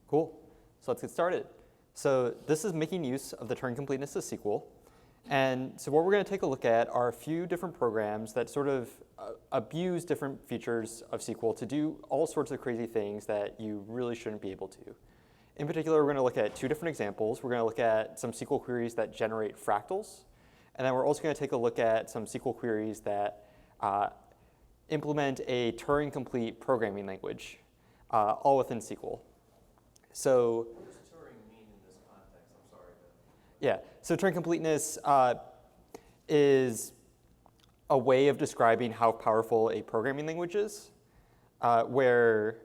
Cool. So let's get started. So this is making use of the Turing completeness of SQL. And so what we're going to take a look at are a few different programs that sort of abuse different features of SQL to do all sorts of crazy things that you really shouldn't be able to. In particular, we're going to look at two different examples. We're going to look at some SQL queries that generate fractals. And then we're also going to take a look at some SQL queries that implement a Turing-complete programming language, all within SQL. So what does Turing mean in this context? I'm sorry. Yeah, so Turing completeness is a way of describing how powerful a programming language is, where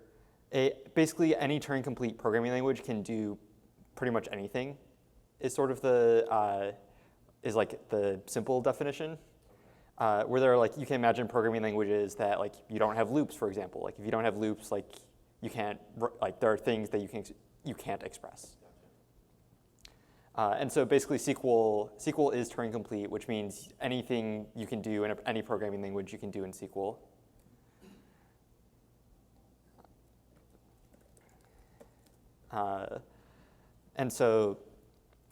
basically any Turing-complete programming language can do pretty much anything. Is sort of the simple definition. Where there are you can imagine programming languages that you don't have loops, for example. Like if you don't have loops, you can't there are things that you can't express. And so basically SQL is Turing complete, which means anything you can do in any programming language you can do in SQL. And so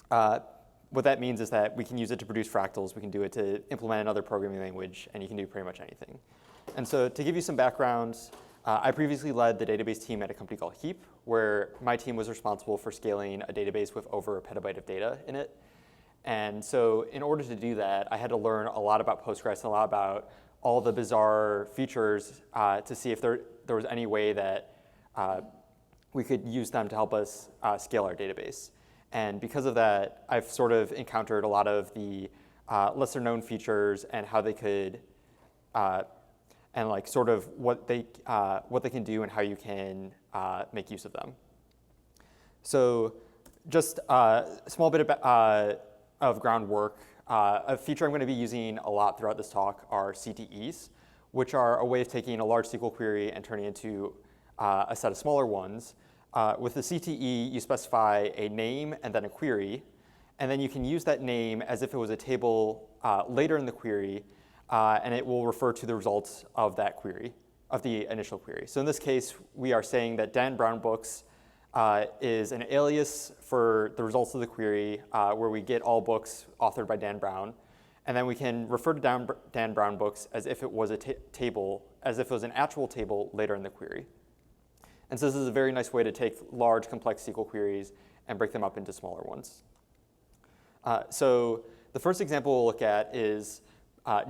what that means is that we can use it to produce fractals, we can do it to implement another programming language, and you can do pretty much anything. And so to give you some background, I previously led the database team at a company called Heap, where my team was responsible for scaling a database with over a petabyte of data in it. And so in order to do that, I had to learn a lot about Postgres and a lot about all the bizarre features to see if there was any way that we could use them to help us scale our database. And because of that, I've sort of encountered a lot of the lesser known features and how they could and sort of what they can do and how you can make use of them. So just a small bit of groundwork. A feature I'm going to be using a lot throughout this talk are CTEs, which are a way of taking a large SQL query and turning it into a set of smaller ones. With the CTE, you specify a name and then a query, and then you can use that name as if it was a table later in the query, and it will refer to the results of that query, of the initial query. So in this case, we are saying that Dan Brown Books is an alias for the results of the query, where we get all books authored by Dan Brown, and then we can refer to Dan Brown Books as if it was a table, as if it was an actual table later in the query. And so this is a very nice way to take large, complex SQL queries and break them up into smaller ones. So the first example we'll look at is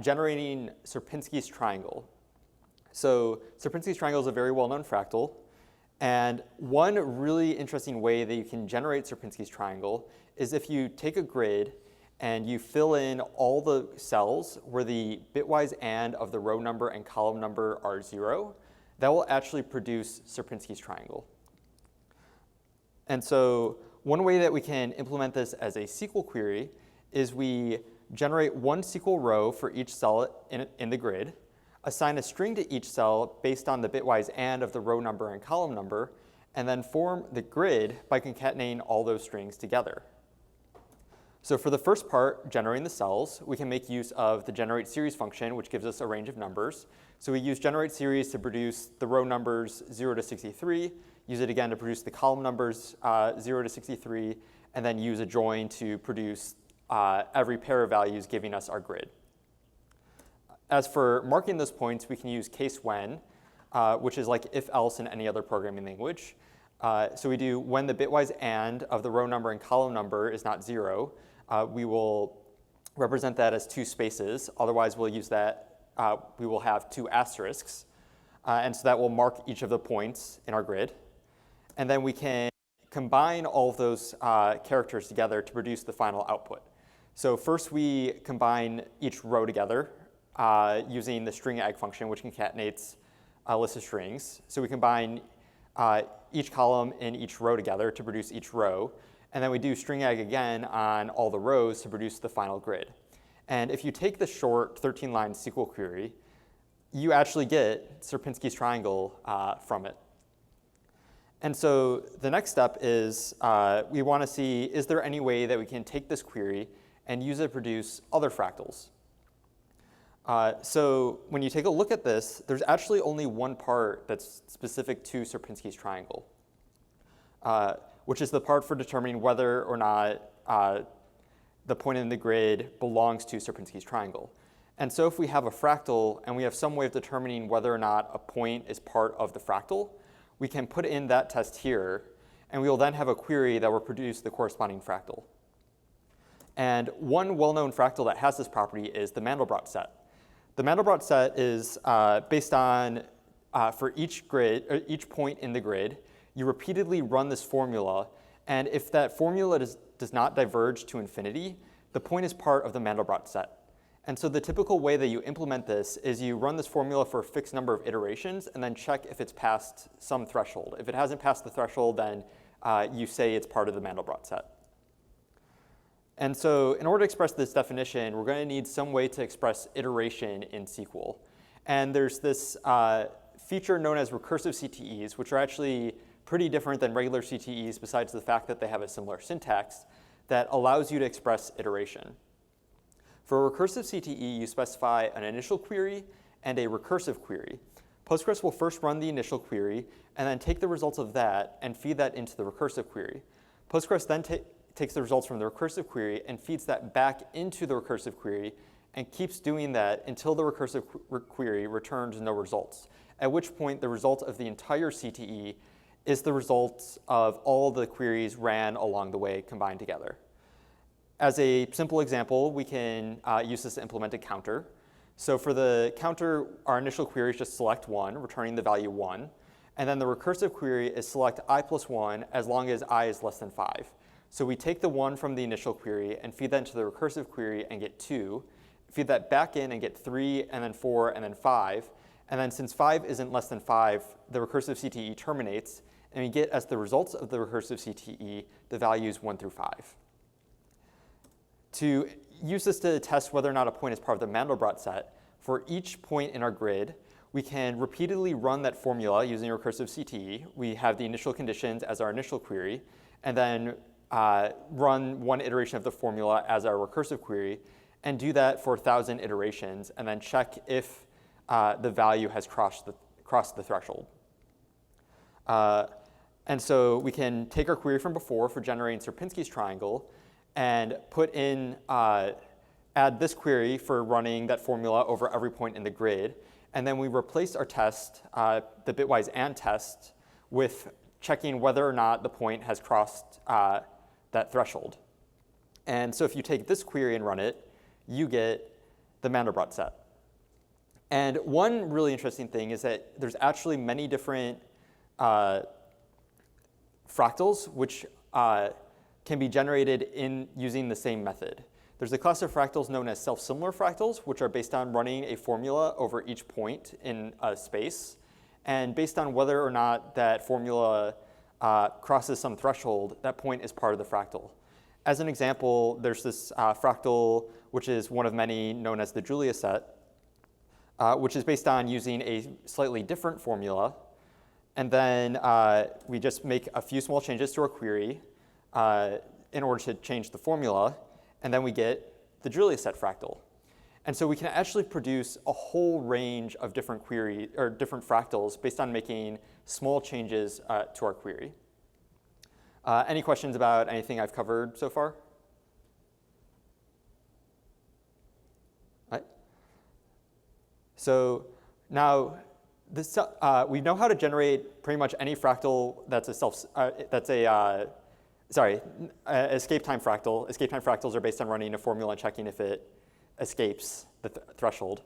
generating Sierpinski's triangle. So Sierpinski's triangle is a very well-known fractal. And one really interesting way that you can generate Sierpinski's triangle is if you take a grid and you fill in all the cells where the bitwise AND of the row number and column number are 0. That will actually produce Sierpinski's triangle. And so one way that we can implement this as a SQL query is we generate one SQL row for each cell in the grid, assign a string to each cell based on the bitwise AND of the row number and column number, and then form the grid by concatenating all those strings together. So for the first part, generating the cells, we can make use of the generate series function, which gives us a range of numbers. So we use generate series to produce the row numbers 0 to 63, use it again to produce the column numbers 0 to 63, and then use a join to produce every pair of values giving us our grid. As for marking those points, we can use case when, which is like if else in any other programming language. So we do when the bitwise AND of the row number and column number is not 0, we will represent that as 2 spaces. Otherwise, we'll use that. We will have 2 asterisks. And so that will mark each of the points in our grid. And then we can combine all of those characters together to produce the final output. So first, we combine each row together using the string ag function, which concatenates a list of strings. So we combine each column in each row together to produce each row. And then we do string ag again on all the rows to produce the final grid. And if you take the short 13-line SQL query, you actually get Sierpinski's triangle from it. And so the next step is we want to see, is there any way that we can take this query and use it to produce other fractals? So when you take a look at this, there's actually only one part that's specific to Sierpinski's triangle. which is the part for determining whether or not the point in the grid belongs to Sierpinski's triangle. And so if we have a fractal and we have some way of determining whether or not a point is part of the fractal, we can put in that test here, and we will then have a query that will produce the corresponding fractal. And one well-known fractal that has this property is the Mandelbrot set. The Mandelbrot set is based on, for each grid, or each point in the grid, you repeatedly run this formula, and if that formula does not diverge to infinity, the point is part of the Mandelbrot set. And so the typical way that you implement this is you run this formula for a fixed number of iterations and then check if it's passed some threshold. If it hasn't passed the threshold, then you say it's part of the Mandelbrot set. And so in order to express this definition, we're going to need some way to express iteration in SQL. And there's this feature known as recursive CTEs, which are actually pretty different than regular CTEs besides the fact that they have a similar syntax that allows you to express iteration. For a recursive CTE, you specify an initial query and a recursive query. Postgres will first run the initial query and then take the results of that and feed that into the recursive query. Postgres then takes the results from the recursive query and feeds that back into the recursive query and keeps doing that until the recursive query returns no results, at which point the result of the entire CTE is the result of all the queries ran along the way combined together. As a simple example, we can use this to implement a counter. So for the counter, our initial query is just select 1, returning the value 1. And then the recursive query is select I plus 1 as long as I is less than 5. So we take the 1 from the initial query and feed that into the recursive query and get 2. Feed that back in and get 3, and then 4, and then 5. And then since 5 isn't less than 5, the recursive CTE terminates. And we get as the results of the recursive CTE the values 1 through 5. To use this to test whether or not a point is part of the Mandelbrot set, for each point in our grid, we can repeatedly run that formula using recursive CTE. We have the initial conditions as our initial query, and then run one iteration of the formula as our recursive query, and do that for 1,000 iterations, and then check if the value has crossed the threshold. And so we can take our query from before for generating Sierpinski's triangle and put in, add this query for running that formula over every point in the grid. And then we replace our test, the bitwise AND test, with checking whether or not the point has crossed that threshold. And so if you take this query and run it, you get the Mandelbrot set. And one really interesting thing is that there's actually many different fractals which can be generated in using the same method. There's a class of fractals known as self-similar fractals, which are based on running a formula over each point in a space. And based on whether or not that formula crosses some threshold, that point is part of the fractal. As an example, there's this fractal, which is one of many known as the Julia set, which is based on using a slightly different formula. And then we just make a few small changes to our query in order to change the formula. And then we get the Julia set fractal. And so we can actually produce a whole range of different query or different fractals based on making small changes to our query. Any questions about anything I've covered so far? Right. So now this, we know how to generate pretty much any fractal that's a escape time fractal. Escape time fractals are based on running a formula and checking if it escapes the threshold.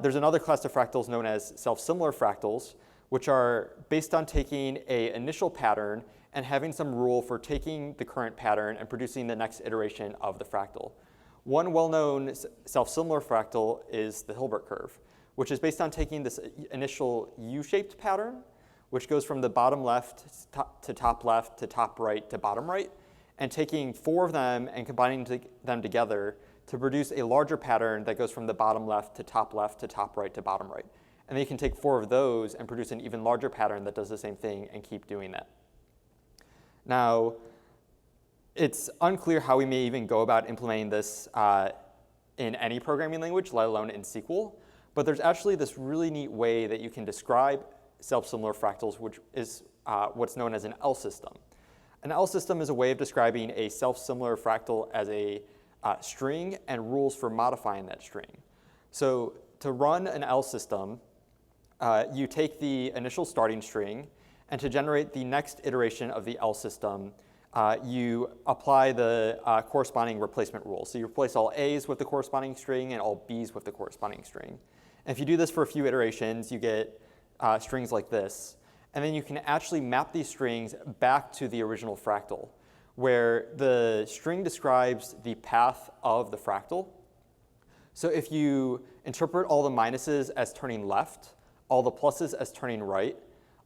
There's another class of fractals known as self-similar fractals, which are based on taking an initial pattern and having some rule for taking the current pattern and producing the next iteration of the fractal. One well-known self-similar fractal is the Hilbert curve, which is based on taking this initial U-shaped pattern, which goes from the bottom left to top left to top right to bottom right, and taking 4 of them and combining them together to produce a larger pattern that goes from the bottom left to top right to bottom right. And then you can take 4 of those and produce an even larger pattern that does the same thing and keep doing that. Now, it's unclear how we may even go about implementing this in any programming language, let alone in SQL. But there's actually this really neat way that you can describe self-similar fractals, which is what's known as an L system. An L system is a way of describing a self-similar fractal as a string and rules for modifying that string. So to run an L system, you take the initial starting string, and to generate the next iteration of the L system, you apply the corresponding replacement rule. So you replace all A's with the corresponding string and all B's with the corresponding string. And if you do this for a few iterations, you get strings like this. And then you can actually map these strings back to the original fractal, where the string describes the path of the fractal. So if you interpret all the minuses as turning left, all the pluses as turning right,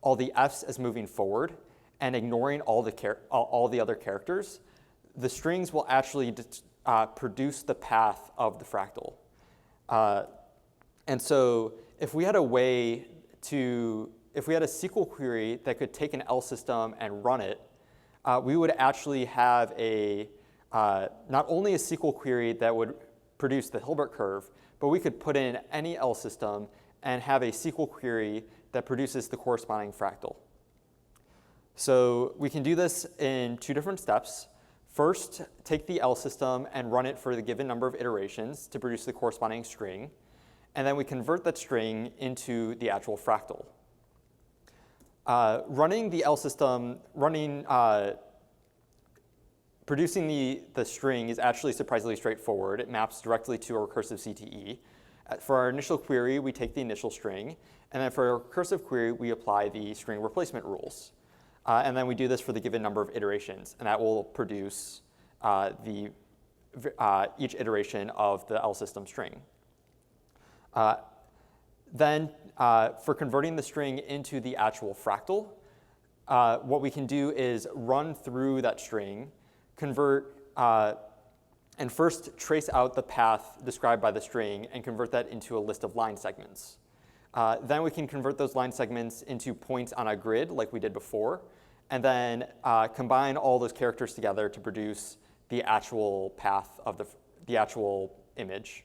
all the F's as moving forward, and ignoring all the other characters, the strings will actually produce the path of the fractal. And so if we had a way to, if we had a SQL query that could take an L system and run it, we would actually have a, not only a SQL query that would produce the Hilbert curve, but we could put in any L system and have a SQL query that produces the corresponding fractal. So we can do this in two different steps. First, take the L system and run it for the given number of iterations to produce the corresponding string. And then we convert that string into the actual fractal. Running the L system, producing the string is actually surprisingly straightforward. It maps directly to a recursive CTE. For our initial query, we take the initial string. And then for a recursive query, we apply the string replacement rules. And then we do this for the given number of iterations. And that will produce each iteration of the L system string. Then for converting the string into the actual fractal, what we can do is run through that string, convert, and first trace out the path described by the string and convert that into a list of line segments. Then we can convert those line segments into points on a grid like we did before, and then combine all those characters together to produce the actual path of the actual image.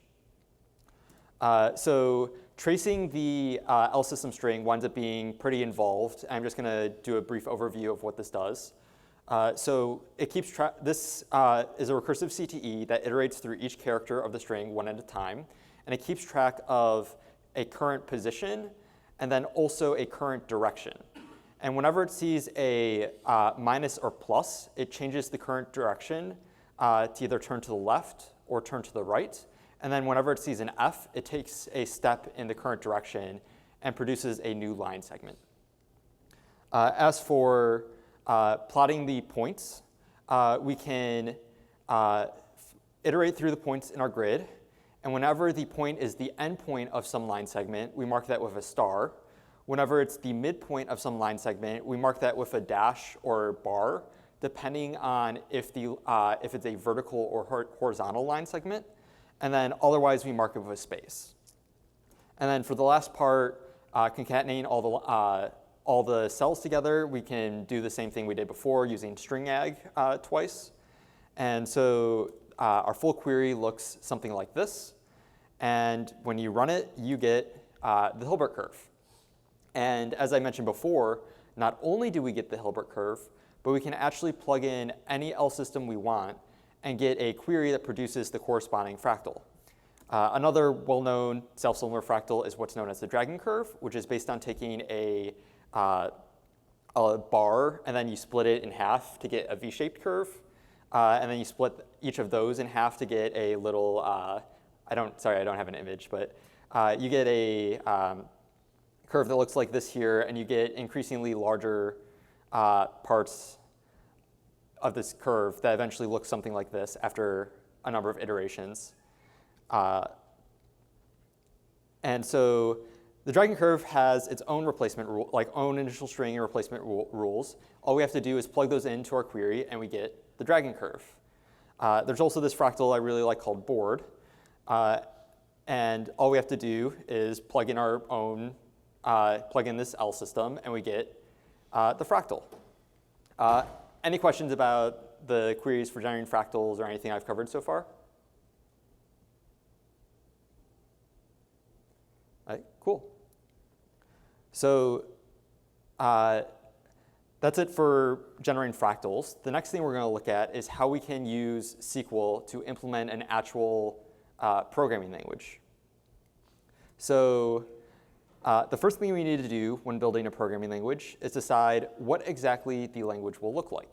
So tracing the L system string winds up being pretty involved. I'm just going to do a brief overview of what this does. So it keeps track. This is a recursive CTE that iterates through each character of the string one at a time, and it keeps track of a current position and then also a current direction. And whenever it sees a minus or plus, it changes the current direction to either turn to the left or turn to the right. And then whenever it sees an F, it takes a step in the current direction and produces a new line segment. As for plotting the points, we can iterate through the points in our grid. And whenever the point is the endpoint of some line segment, we mark that with a star. Whenever it's the midpoint of some line segment, we mark that with a dash or bar, depending on if it's a vertical or horizontal line segment. And then otherwise, we mark it with a space. And then for the last part, concatenating all the cells together, we can do the same thing we did before using string ag twice. And so our full query looks something like this. And when you run it, you get the Hilbert curve. And as I mentioned before, not only do we get the Hilbert curve, but we can actually plug in any L system we want and get a query that produces the corresponding fractal. Another well-known self-similar fractal is what's known as the dragon curve, which is based on taking a bar and then you split it in half to get a V-shaped curve. And then you split each of those in half to get a little, I don't have an image, but you get a curve that looks like this here, and you get increasingly larger parts of this curve that eventually looks something like this after a number of iterations. And so the dragon curve has its own replacement rule, like own initial string and replacement rules. All we have to do is plug those into our query, and we get the dragon curve. There's also this fractal I really like called board. And all we have to do is plug in our own, plug in this L system, and we get the fractal. Any questions about the queries for generating fractals or anything I've covered so far? All right, cool. So that's it for generating fractals. The next thing we're going to look at is how we can use SQL to implement an actual programming language. So the first thing we need to do when building a programming language is decide what exactly the language will look like.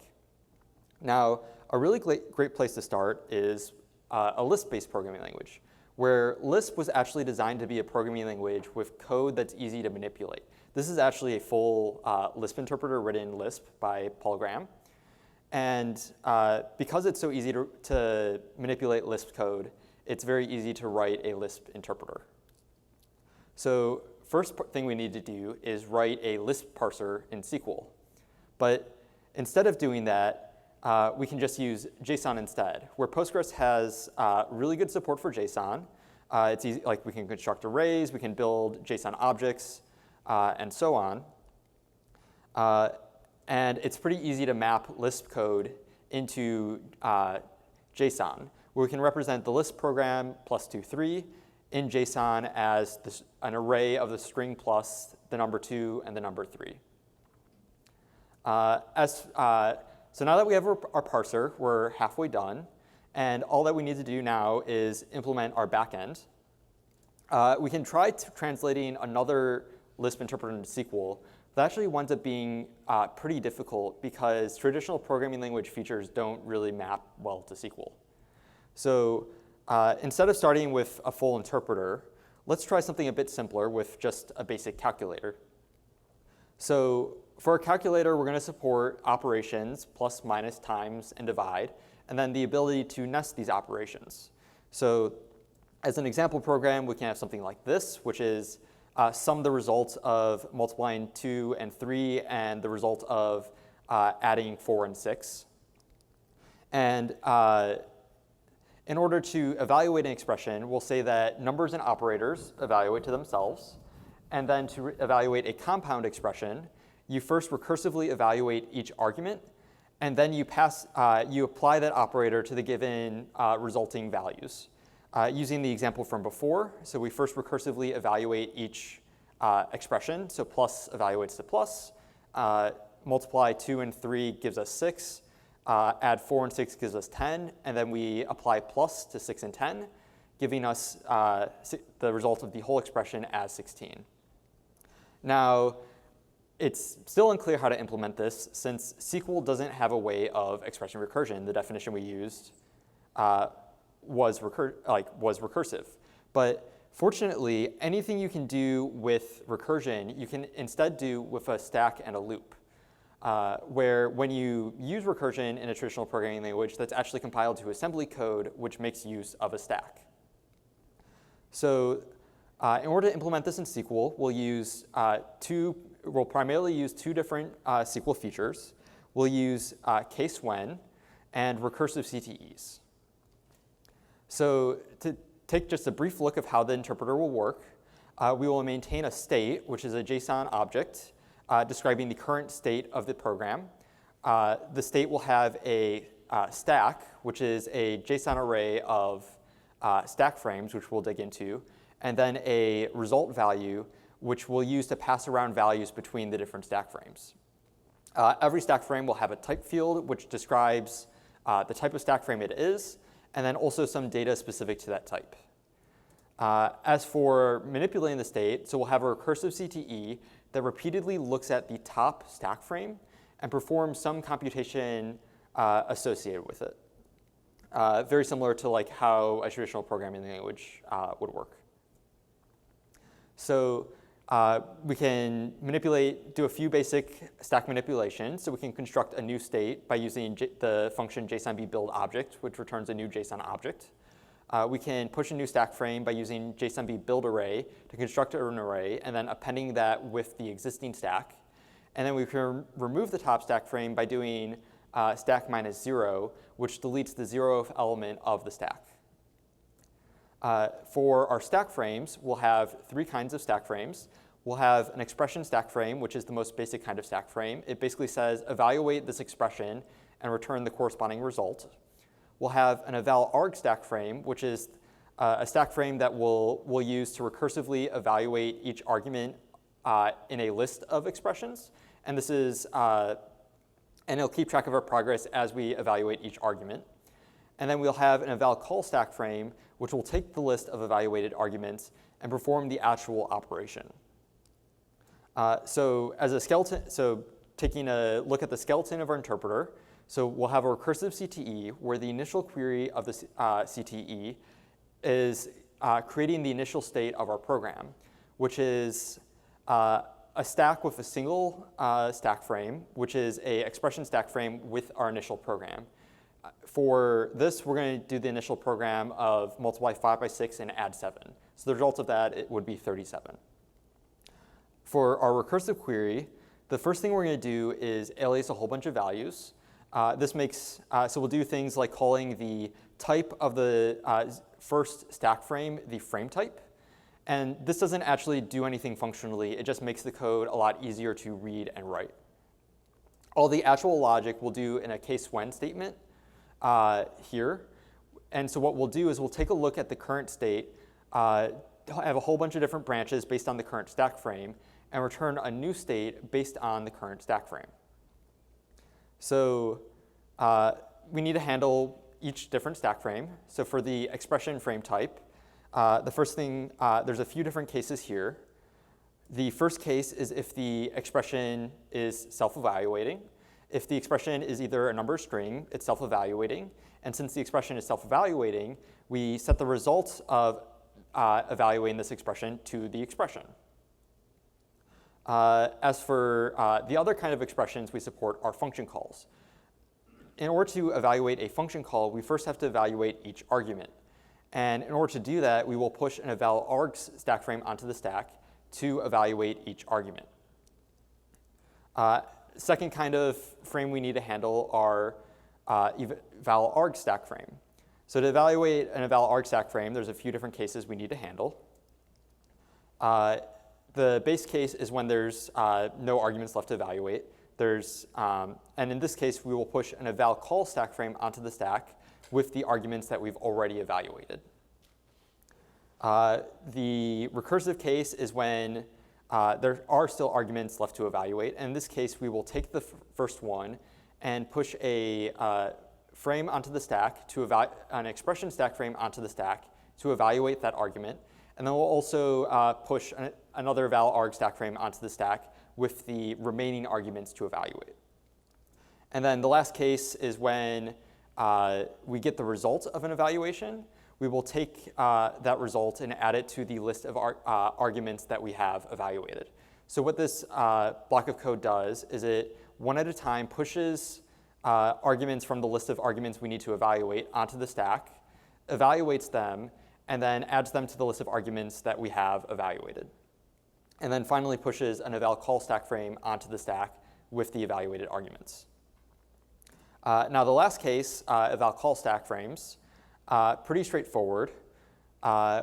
Now, a really great place to start is a Lisp-based programming language, where Lisp was actually designed to be a programming language with code that's easy to manipulate. This is actually a full Lisp interpreter written in Lisp by Paul Graham. And because it's so easy to manipulate Lisp code, it's very easy to write a Lisp interpreter. So first thing we need to do is write a Lisp parser in SQL. But instead of doing that, we can just use JSON instead, where Postgres has really good support for JSON. It's easy, like we can construct arrays, we can build JSON objects, and so on. And it's pretty easy to map Lisp code into JSON, where we can represent the Lisp program +2, 3 in JSON as an array of the string plus the number 2 and the number 3. So now that we have our parser, we're halfway done. And all that we need to do now is implement our backend. We can try translating another Lisp interpreter into SQL. That actually winds up being pretty difficult because traditional programming language features don't really map well to SQL. So instead of starting with a full interpreter, let's try something a bit simpler with just a basic calculator. So for a calculator, we're going to support operations, plus, minus, times, and divide, and then the ability to nest these operations. So as an example program, we can have something like this, which is sum the results of multiplying 2 and 3 and the result of adding 4 and 6. And in order to evaluate an expression, we'll say that numbers and operators evaluate to themselves. And then to evaluate a compound expression, you first recursively evaluate each argument, and then you apply that operator to the given resulting values. Using the example from before, so we first recursively evaluate each expression. So plus evaluates to plus, multiply 2 and 3 gives us 6, add 4 and 6 gives us 10, and then we apply plus to 6 and 10, giving us the result of the whole expression as 16. Now, it's still unclear how to implement this since SQL doesn't have a way of expression recursion. The definition we used was recursive. But fortunately, anything you can do with recursion, you can instead do with a stack and a loop, where when you use recursion in a traditional programming language, that's actually compiled to assembly code, which makes use of a stack. So in order to implement this in SQL, we'll primarily use two different SQL features. We'll use case when and recursive CTEs. So to take just a brief look of how the interpreter will work, we will maintain a state, which is a JSON object describing the current state of the program. The state will have a stack, which is a JSON array of stack frames, which we'll dig into, and then a result value, which we'll use to pass around values between the different stack frames. Every stack frame will have a type field, which describes the type of stack frame it is, and then also some data specific to that type. As for manipulating the state, so we'll have a recursive CTE that repeatedly looks at the top stack frame and performs some computation associated with it. Very similar to like how a traditional programming language would work. So we can do a few basic stack manipulations. So we can construct a new state by using the function JSONBBuildObject, which returns a new JSON object. We can push a new stack frame by using JSONBBuildArray to construct an array and then appending that with the existing stack. And then we can remove the top stack frame by doing stack -0, which deletes the 0th element of the stack. For our stack frames, we'll have three kinds of stack frames. We'll have an expression stack frame, which is the most basic kind of stack frame. It basically says, evaluate this expression and return the corresponding result. We'll have an evalarg stack frame, which is a stack frame that we'll use to recursively evaluate each argument in a list of expressions. And this is and it'll keep track of our progress as we evaluate each argument. And then we'll have an eval call stack frame, which will take the list of evaluated arguments and perform the actual operation. So as a skeleton, so taking a look at the skeleton of our interpreter, so we'll have a recursive CTE where the initial query of the CTE is creating the initial state of our program, which is a stack with a single stack frame, which is an expression stack frame with our initial program. For this, we're going to do the initial program of multiply 5 by 6 and add 7. So the result of that it would be 37. For our recursive query, the first thing we're going to do is alias a whole bunch of values. This makes, so we'll do things like calling the type of the first stack frame the frame type. And this doesn't actually do anything functionally. It just makes the code a lot easier to read and write. All the actual logic we'll do in a case when statement here. And so what we'll do is we'll take a look at the current state, have a whole bunch of different branches based on the current stack frame, and return a new state based on the current stack frame. So we need to handle each different stack frame. So for the expression frame type, the first thing, there's a few different cases here. The first case is if the expression is self-evaluating. If the expression is either a number or string, it's self-evaluating. And since the expression is self-evaluating, we set the result of evaluating this expression to the expression. As for the other kind of expressions we support are function calls. In order to evaluate a function call, we first have to evaluate each argument. And in order to do that, we will push an eval args stack frame onto the stack to evaluate each argument. Second kind of frame we need to handle are eval arg stack frame. So to evaluate an eval arg stack frame, there's a few different cases we need to handle. The base case is when there's no arguments left to evaluate. And in this case, we will push an eval call stack frame onto the stack with the arguments that we've already evaluated. The recursive case is when there are still arguments left to evaluate. And in this case, we will take the first one and push a frame onto the stack, an expression stack frame onto the stack to evaluate that argument. And then we'll also push another eval arg stack frame onto the stack with the remaining arguments to evaluate. And then the last case is when we get the result of an evaluation. We will take that result and add it to the list of arguments that we have evaluated. So what this block of code does is it, one at a time, pushes arguments from the list of arguments we need to evaluate onto the stack, evaluates them, and then adds them to the list of arguments that we have evaluated. And then finally pushes an eval call stack frame onto the stack with the evaluated arguments. Now the last case, eval call stack frames, pretty straightforward.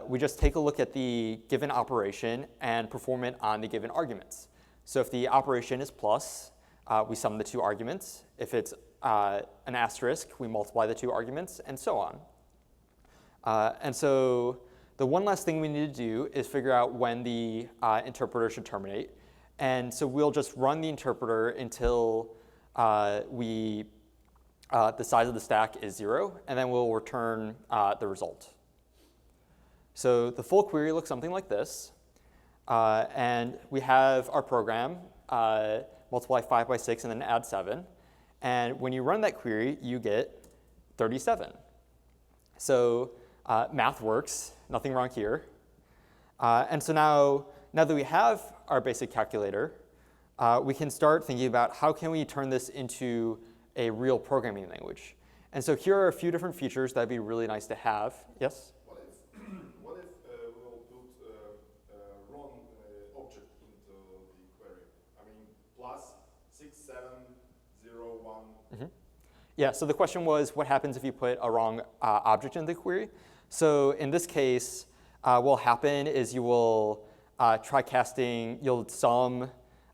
We just take a look at the given operation and perform it on the given arguments. So if the operation is plus, we sum the two arguments. If it's an asterisk, we multiply the two arguments, and so on. And so the one last thing we need to do is figure out when the interpreter should terminate. And so we'll just run the interpreter until the size of the stack is 0, and then we'll return the result. So the full query looks something like this. And we have our program, multiply 5 by 6 and then add 7. And when you run that query, you get 37. So math works, nothing wrong here. And so now that we have our basic calculator, we can start thinking about how can we turn this into a real programming language. And so here are a few different features that would be really nice to have. Yes? What if we'll put wrong object into the query? I mean, plus 6, 7, 0, 1. Mm-hmm. Yeah, so the question was, what happens if you put a wrong object in the query? So in this case, what will happen is you will try casting, you'll sum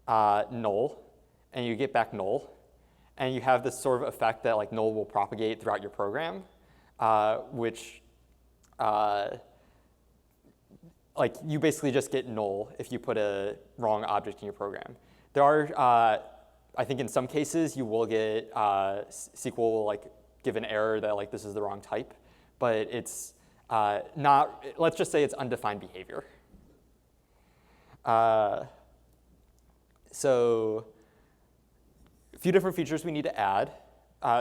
null, and you get back null. And you have this sort of effect that like null will propagate throughout your program, which like you basically just get null if you put a wrong object in your program. There are I think in some cases you will get SQL will like give an error that like this is the wrong type, but it's not. Let's just say it's undefined behavior. So a few different features we need to add.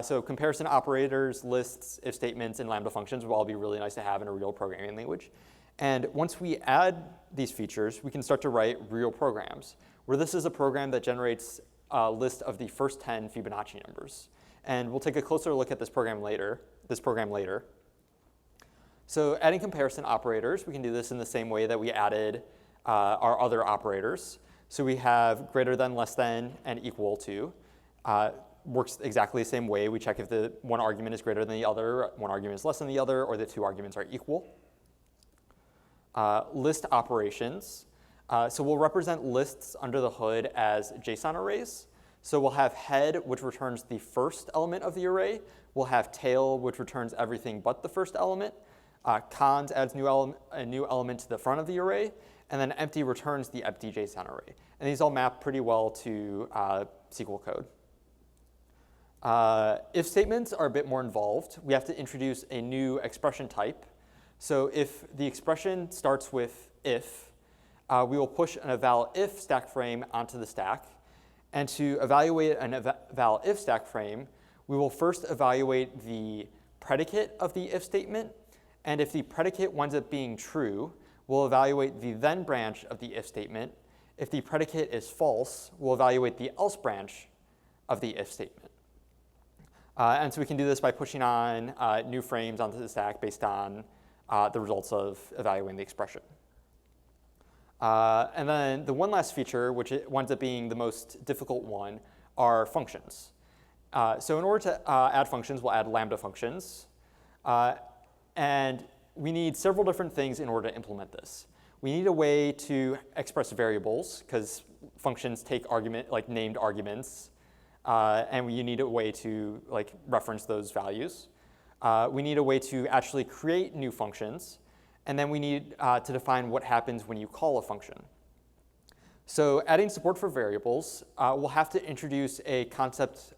So comparison operators, lists, if statements, and Lambda functions will all be really nice to have in a real programming language. And once we add these features, we can start to write real programs, where this is a program that generates a list of the first 10 Fibonacci numbers. And we'll take a closer look at this program later. So adding comparison operators, we can do this in the same way that we added our other operators. So we have greater than, less than, and equal to. Works exactly the same way. We check if the one argument is greater than the other, one argument is less than the other, or the two arguments are equal. List operations. So we'll represent lists under the hood as JSON arrays. So we'll have head, which returns the first element of the array. We'll have tail, which returns everything but the first element. Cons adds a new element to the front of the array. And then empty returns the empty JSON array. And these all map pretty well to SQL code. If statements are a bit more involved, we have to introduce a new expression type. So if the expression starts with if, we will push an eval if stack frame onto the stack. And to evaluate an eval if stack frame, we will first evaluate the predicate of the if statement. And if the predicate winds up being true, we'll evaluate the then branch of the if statement. If the predicate is false, we'll evaluate the else branch of the if statement. And so we can do this by pushing on new frames onto the stack based on the results of evaluating the expression. And then the one last feature, which winds up being the most difficult one, are functions. So in order to add functions, we'll add Lambda functions. And we need several different things in order to implement this. We need a way to express variables, because functions take named arguments. And you need a way to reference those values. We need a way to actually create new functions. And then we need to define what happens when you call a function. So adding support for variables, we'll have to introduce a concept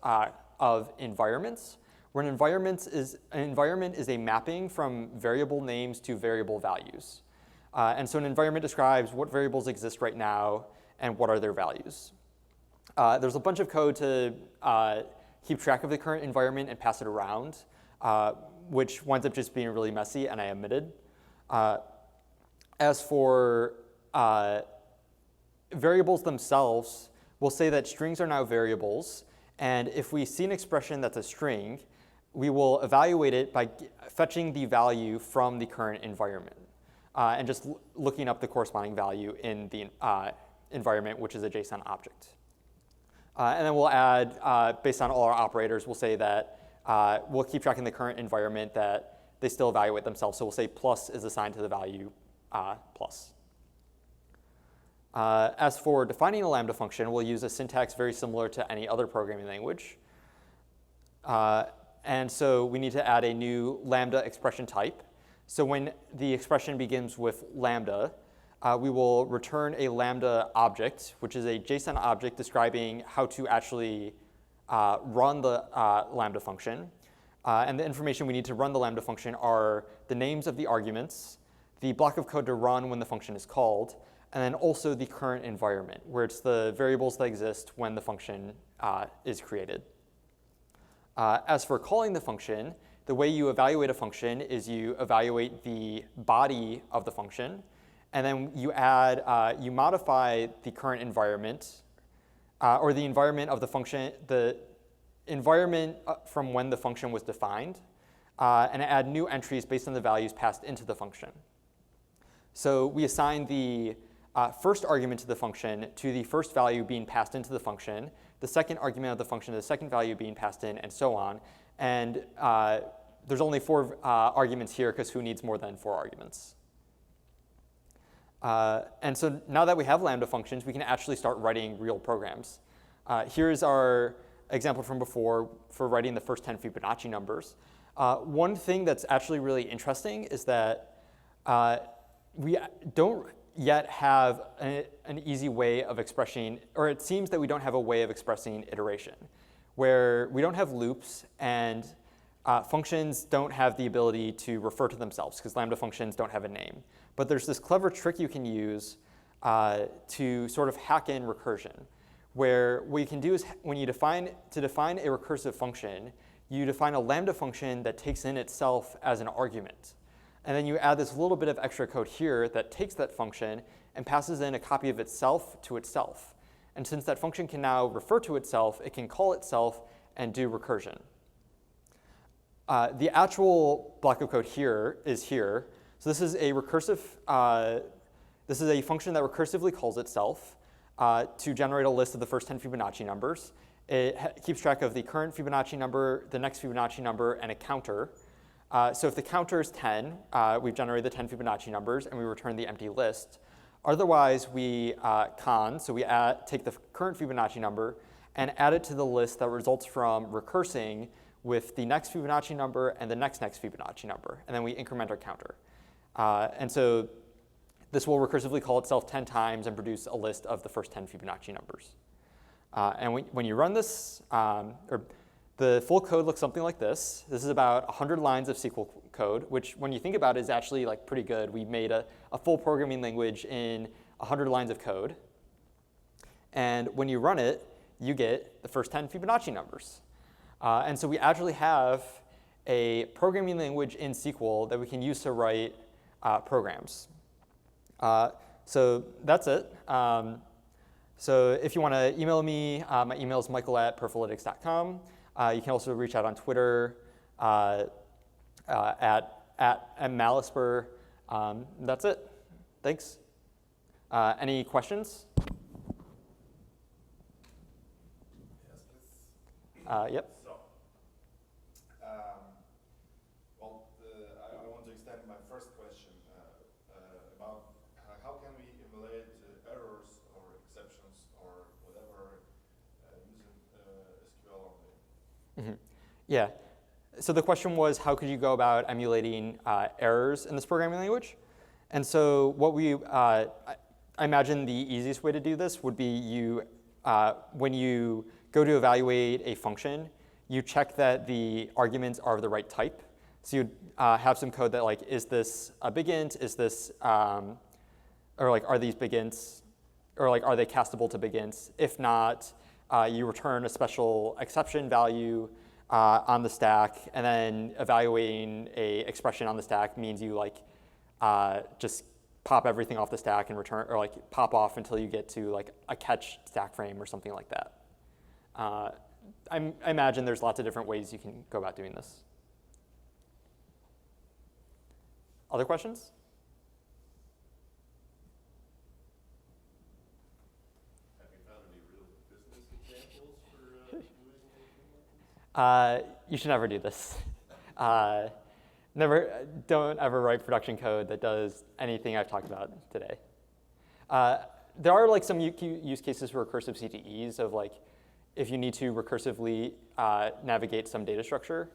of environments, where an environment is a mapping from variable names to variable values. And so an environment describes what variables exist right now and what are their values. There's a bunch of code to keep track of the current environment and pass it around, which winds up just being really messy, and I omitted. As for variables themselves, we'll say that strings are now variables, and if we see an expression that's a string, we will evaluate it by fetching the value from the current environment, and just looking up the corresponding value in the environment, which is a JSON object. And then we'll add, based on all our operators, we'll say that we'll keep tracking the current environment that they still evaluate themselves. So we'll say plus is assigned to the value plus. As for defining a Lambda function, we'll use a syntax very similar to any other programming language. And so we need to add a new Lambda expression type. So when the expression begins with Lambda, we will return a Lambda object, which is a JSON object describing how to actually run the Lambda function. And the information we need to run the Lambda function are the names of the arguments, the block of code to run when the function is called, and then also the current environment, where it's the variables that exist when the function is created. As for calling the function, the way you evaluate a function is you evaluate the body of the function, and then you add, you modify the current environment, or the environment of the function, the environment from when the function was defined, and add new entries based on the values passed into the function. So we assign the first argument to the function to the first value being passed into the function, the second argument of the function to the second value being passed in, and so on. And there's only 4 arguments here, because who needs more than 4 arguments? And so now that we have Lambda functions, we can actually start writing real programs. Here's our example from before for writing the first 10 Fibonacci numbers. One thing that's actually really interesting is that we don't yet have an easy way of expressing, or it seems that we don't have a way of expressing iteration, where we don't have loops and functions don't have the ability to refer to themselves because Lambda functions don't have a name. But there's this clever trick you can use to sort of hack in recursion, where what you can do is when you define a recursive function, you define a Lambda function that takes in itself as an argument. And then you add this little bit of extra code here that takes that function and passes in a copy of itself to itself. And since that function can now refer to itself, it can call itself and do recursion. The actual block of code here is here. So this is a recursive. This is a function that recursively calls itself to generate a list of the first 10 Fibonacci numbers. It keeps track of the current Fibonacci number, the next Fibonacci number, and a counter. So if the counter is 10, we've generated the 10 Fibonacci numbers, and we return the empty list. Otherwise, we so we take the current Fibonacci number and add it to the list that results from recursing with the next Fibonacci number and the next Fibonacci number. And then we increment our counter. And so this will recursively call itself 10 times and produce a list of the first 10 Fibonacci numbers. And when you run this, the full code looks something like this. This is about 100 lines of SQL code, which when you think about it is actually like pretty good. We made a full programming language in 100 lines of code. And when you run it, you get the first 10 Fibonacci numbers. And so we actually have a programming language in SQL that we can use to write programs. So that's it. So if you want to email me, my email is michael@perfalytics.com. You can also reach out on Twitter at @malisper. That's it. Thanks. Any questions? Yes, please. Yep. So, well, I want to extend my first question about how can we emulate errors or exceptions or whatever using SQL only? Mm-hmm. Yeah. So the question was, how could you go about emulating errors in this programming language? And so what I imagine the easiest way to do this would be when you go to evaluate a function, you check that the arguments are of the right type. So you have some code that like, is this a big int? Is this, or like, are these big ints? Or like, are they castable to big ints? If not, you return a special exception value on the stack, and then evaluating a expression on the stack means you like just pop everything off the stack and return, or like pop off until you get to like a catch stack frame or something like that. I imagine there's lots of different ways you can go about doing this. Other questions? Have you found any real business examples for doing anything like this? You should never do this. Don't ever write production code that does anything I've talked about today. There are like some use cases for recursive CTEs of like, if you need to recursively navigate some data structure.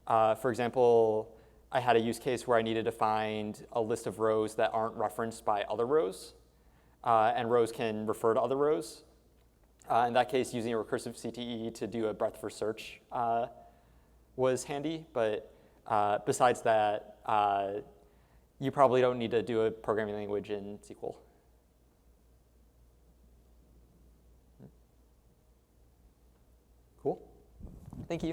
For example, I had a use case where I needed to find a list of rows that aren't referenced by other rows, and rows can refer to other rows. In that case, using a recursive CTE to do a breadth first search was handy, but besides that, you probably don't need to do a programming language in SQL. Cool. Thank you.